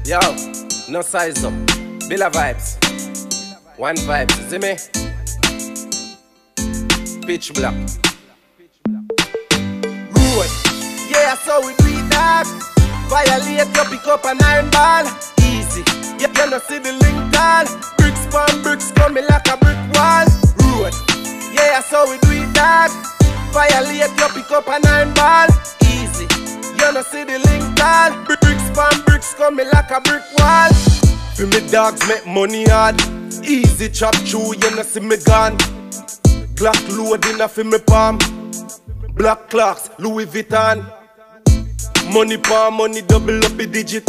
Yo, no size up. Billa vibes. One vibes, see me? Pitch black. Road. Yeah, so we do it that. Violate, you pick up an iron ball. Easy. You no see the link tall. Bricks pan bricks coming like a brick wall. Road. Yeah, so we do it that. Violate, you pick up an iron ball. Easy. You no see the link tall. Bricks pan bricks coming like a brick wall. For me dogs make money hard. Easy chop chew, you no see me gone. Glock loading off in me palm. Black clocks, Louis Vuitton. Money palm, money double up a digit.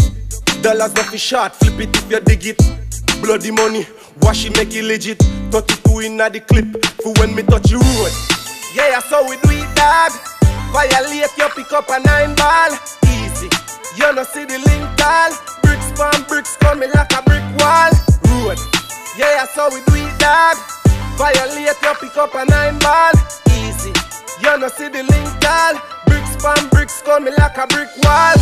Dollars not fi short, flip it if you dig it. Bloody money, wash it make it legit. 32 inna the clip, for when me touch the road. Yeah, so we do it dog. Violate, you pick up a 9 ball. Easy, you no see the link tall. Bricks pan bricks coming like a brick wall. Road, yeah, so we do it dog. Violate, you pick up a 9 ball. Easy, you no see the link tall. Bricks pan bricks coming like a brick wall.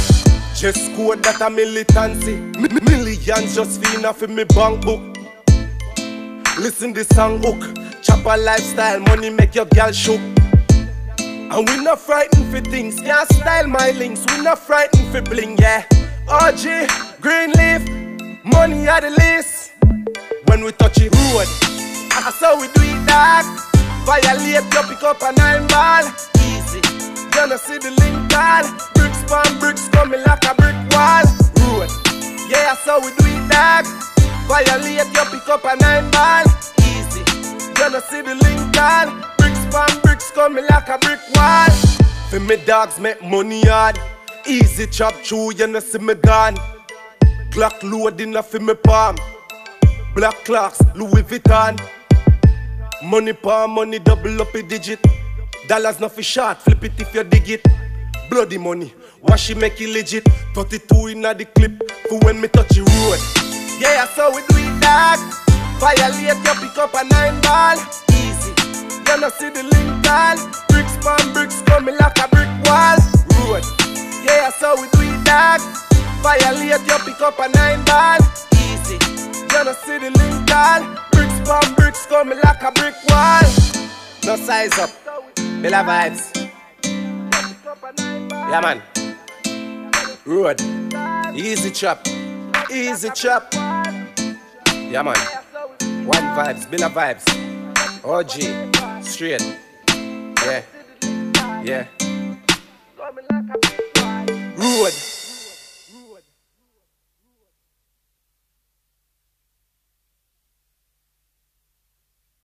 Just code that a militancy. Millions just feeling off in me bank book. Listen this song hook. Chopper lifestyle, money make your girl shook. And we not frightened for things. Can't style my links, we not frightened for bling, yeah. OG, Greenleaf, money at the list. When we touch it road, that's how we do it dog. Violate, you pick up a 9 ball. Easy, you no see the link tall. Bricks pan bricks coming like a brick wall. Road, yeah, that's how we do it dog. Violate, you pick up a 9 ball. Easy, you no see the link tall. Bricks pan bricks coming like a brick wall. For me dogs make money hard. Easy chop chew, you no see me gone. Glock loading off in me palm. Black clocks, Louis Vuitton. Money palm, money double up a digit. Dollars not fi short, flip it if you dig it. Bloody money, wash it make it legit. 32 inna the clip, for when me touch the road. Yeah, so we do it dog. Violate, you pick up a 9 ball. Easy, you no see the link tall. Bricks pan bricks coming like a brick wall. Road, yeah, so we do it dog. Violate, you pick up a 9 ball. Easy, you no see the link tall. Bricks pan bricks coming like a brick wall. No size up, Billa vibes. Yeah man. Road, easy chop, easy chop. Yeah man. One vibes, Billa vibes. OG, straight. Yeah, yeah.